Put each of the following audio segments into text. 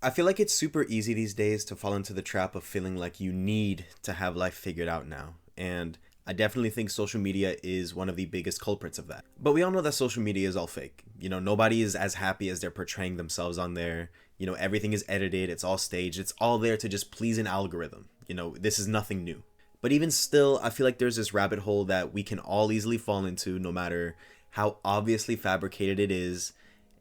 I feel like it's super easy these days to fall into the trap of feeling like you need to have life figured out now. And I definitely think social media is one of the biggest culprits of that. But we all know that social media is all fake. Nobody is as happy as they're portraying themselves on there. Everything is edited, it's all staged, it's all there to just please an algorithm. This is nothing new. But even still, I feel like there's this rabbit hole that we can all easily fall into no matter how obviously fabricated it is.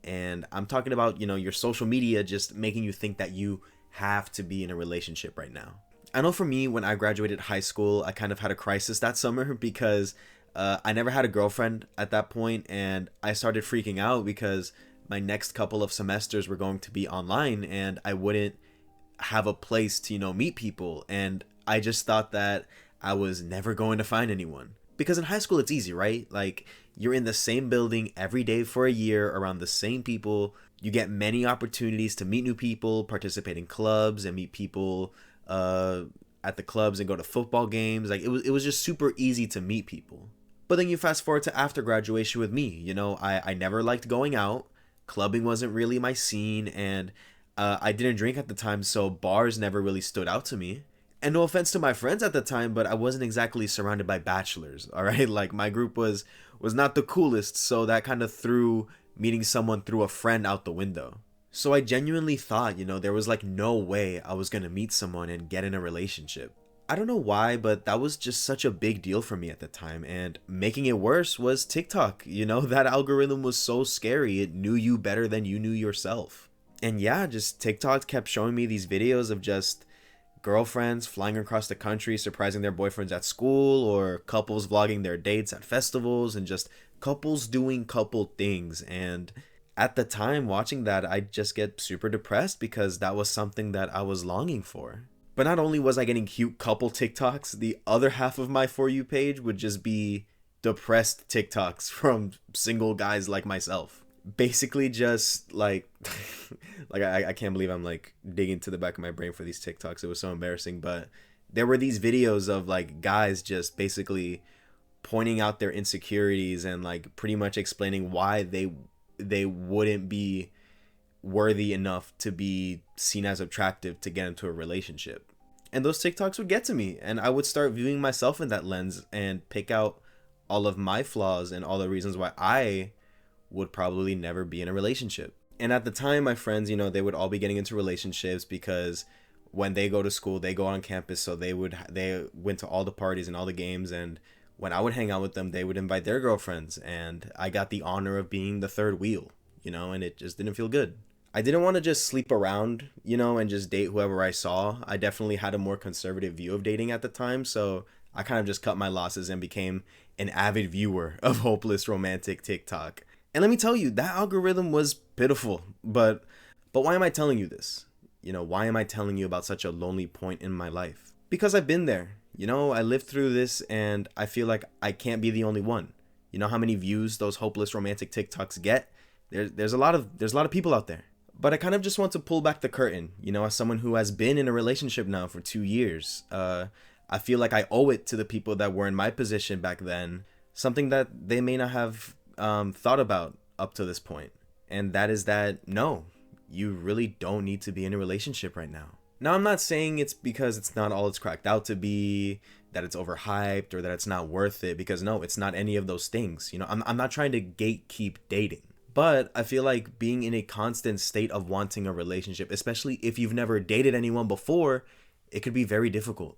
And I'm talking about, your social media just making you think that you have to be in a relationship right now. I know for me, when I graduated high school, I kind of had a crisis that summer because I never had a girlfriend at that point, and I started freaking out because my next couple of semesters were going to be online and I wouldn't have a place to, meet people. And I just thought that I was never going to find anyone. Because in high school, it's easy, right? Like, you're in the same building every day for a year around the same people. You get many opportunities to meet new people, participate in clubs, and meet people at the clubs and go to football games. Like, it was just super easy to meet people. But then you fast forward to after graduation with me. I never liked going out. Clubbing wasn't really my scene, and I didn't drink at the time, so bars never really stood out to me. And no offense to my friends at the time, but I wasn't exactly surrounded by bachelors, all right? Like, my group was not the coolest, so that kind of threw meeting someone through a friend out the window. So I genuinely thought, there was like no way I was going to meet someone and get in a relationship. I don't know why, but that was just such a big deal for me at the time. And making it worse was TikTok. That algorithm was so scary. It knew you better than you knew yourself. And yeah, just TikTok kept showing me these videos of just girlfriends flying across the country, surprising their boyfriends at school, or couples vlogging their dates at festivals, and just couples doing couple things. And at the time watching that, I just get super depressed because that was something that I was longing for. But not only was I getting cute couple TikToks, the other half of my For You page would just be depressed TikToks from single guys like myself. Basically just like I can't believe I'm like digging to the back of my brain for these TikToks. It was so embarrassing. But there were these videos of like guys just basically pointing out their insecurities and like pretty much explaining why they wouldn't be worthy enough to be seen as attractive to get into a relationship. And those TikToks would get to me, and I would start viewing myself in that lens and pick out all of my flaws and all the reasons why I would probably never be in a relationship. And at the time, my friends, they would all be getting into relationships because when they go to school, they go on campus, so they went to all the parties and all the games. And when I would hang out with them, they would invite their girlfriends, and I got the honor of being the third wheel, and it just didn't feel good. I didn't want to just sleep around, and just date whoever I saw. I definitely had a more conservative view of dating at the time, so I kind of just cut my losses and became an avid viewer of hopeless romantic TikTok. And let me tell you, that algorithm was pitiful. But why am I telling you this? Why am I telling you about such a lonely point in my life? Because I've been there. I lived through this, and I feel like I can't be the only one. You know how many views those hopeless romantic TikToks get? There's a lot of people out there. But I kind of just want to pull back the curtain, as someone who has been in a relationship now for 2 years. I feel like I owe it to the people that were in my position back then, something that they may not have thought about up to this point. And that is that, no, you really don't need to be in a relationship right now. Now, I'm not saying it's because it's not all it's cracked out to be, that it's overhyped, or that it's not worth it, because no, it's not any of those things. I'm not trying to gatekeep dating. But I feel like being in a constant state of wanting a relationship, especially if you've never dated anyone before, it could be very difficult.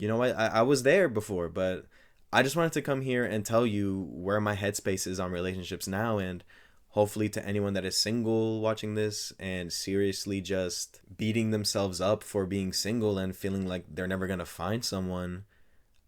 I was there before, but I just wanted to come here and tell you where my headspace is on relationships now. And hopefully to anyone that is single watching this and seriously just beating themselves up for being single and feeling like they're never going to find someone,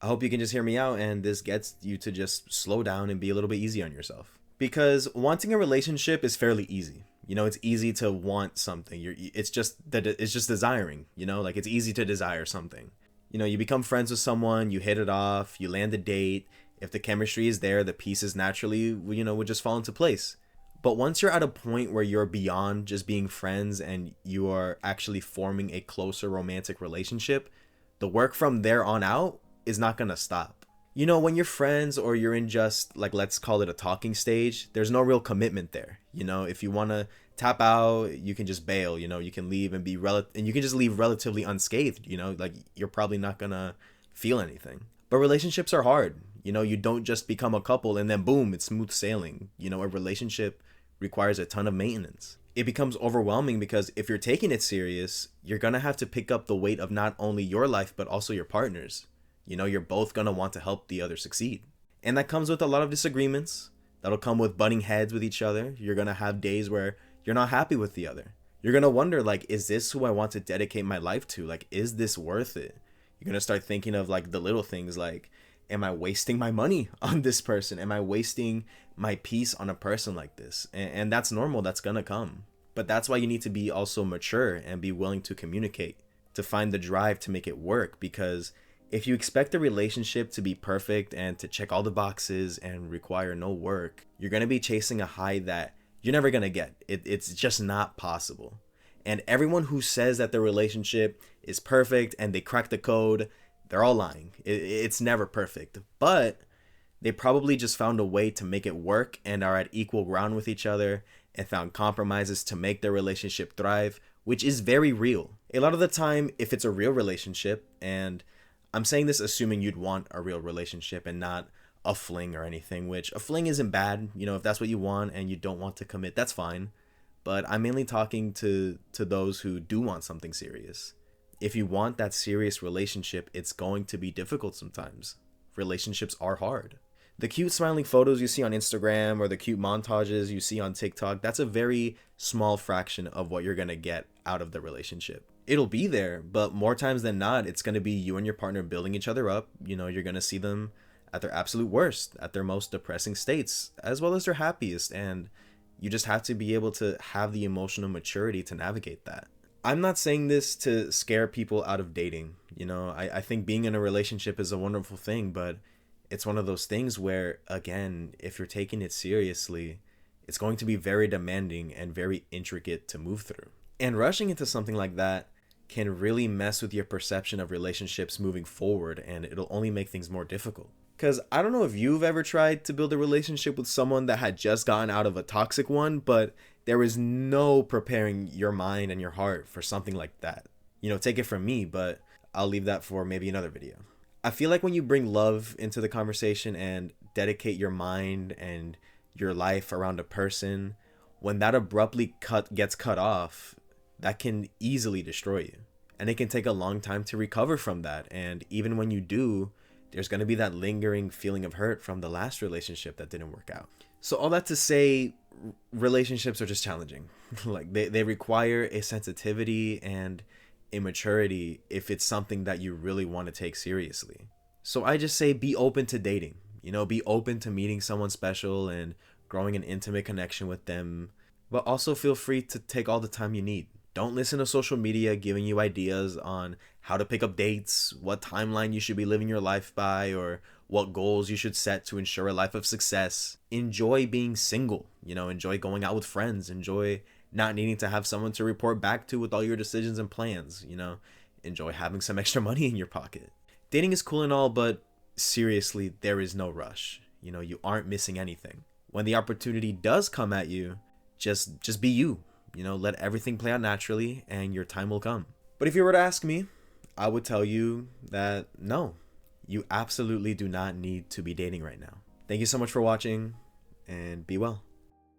I hope you can just hear me out and this gets you to just slow down and be a little bit easy on yourself. Because wanting a relationship is fairly easy. It's easy to want something. It's just desiring, like it's easy to desire something. You become friends with someone, you hit it off, you land a date. If the chemistry is there, the pieces naturally, would just fall into place. But once you're at a point where you're beyond just being friends and you are actually forming a closer romantic relationship, the work from there on out is not going to stop. When you're friends or you're in just like, let's call it a talking stage, there's no real commitment there. If you want to tap out, you can just bail, you can leave and and you can just leave relatively unscathed, like you're probably not gonna feel anything. But relationships are hard. You don't just become a couple and then boom, it's smooth sailing. A relationship requires a ton of maintenance. It becomes overwhelming because if you're taking it serious, you're gonna have to pick up the weight of not only your life but also your partner's. You're both gonna want to help the other succeed. And that comes with a lot of disagreements. That'll come with butting heads with each other. You're gonna have days where you're not happy with the other. You're gonna wonder, like, is this who I want to dedicate my life to? Like, is this worth it? You're gonna start thinking of like the little things, like, am I wasting my money on this person? Am I wasting my peace on a person like this? And that's normal. That's gonna come. But that's why you need to be also mature and be willing to communicate, to find the drive to make it work. Because if you expect a relationship to be perfect and to check all the boxes and require no work, you're going to be chasing a high that you're never going to get. It's just not possible. And everyone who says that their relationship is perfect and they crack the code, they're all lying. It's never perfect. But they probably just found a way to make it work and are at equal ground with each other and found compromises to make their relationship thrive, which is very real. A lot of the time, if it's a real relationship, and I'm saying this assuming you'd want a real relationship and not a fling or anything, which a fling isn't bad. If that's what you want and you don't want to commit, that's fine. But I'm mainly talking to those who do want something serious. If you want that serious relationship, it's going to be difficult sometimes. Relationships are hard. The cute smiling photos you see on Instagram or the cute montages you see on TikTok, that's a very small fraction of what you're going to get out of the relationship. It'll be there, but more times than not, it's going to be you and your partner building each other up. You're going to see them at their absolute worst, at their most depressing states, as well as their happiest. And you just have to be able to have the emotional maturity to navigate that. I'm not saying this to scare people out of dating. I think being in a relationship is a wonderful thing, but it's one of those things where, again, if you're taking it seriously, it's going to be very demanding and very intricate to move through. And rushing into something like that can really mess with your perception of relationships moving forward, and it'll only make things more difficult. Because I don't know if you've ever tried to build a relationship with someone that had just gotten out of a toxic one, but there was no preparing your mind and your heart for something like that. Take it from me, but I'll leave that for maybe another video. I feel like when you bring love into the conversation and dedicate your mind and your life around a person, when that abruptly gets cut off, that can easily destroy you. And it can take a long time to recover from that. And even when you do, there's going to be that lingering feeling of hurt from the last relationship that didn't work out. So all that to say, relationships are just challenging. Like they require a sensitivity and a maturity if it's something that you really want to take seriously. So I just say be open to dating. Be open to meeting someone special and growing an intimate connection with them. But also feel free to take all the time you need. Don't listen to social media giving you ideas on how to pick up dates, what timeline you should be living your life by, or what goals you should set to ensure a life of success. Enjoy being single. Enjoy going out with friends. Enjoy not needing to have someone to report back to with all your decisions and plans. Enjoy having some extra money in your pocket. Dating is cool and all, but seriously, there is no rush. You aren't missing anything. When the opportunity does come at you, just be you. Let everything play out naturally and your time will come. But if you were to ask me, I would tell you that no, you absolutely do not need to be dating right now. Thank you so much for watching and be well.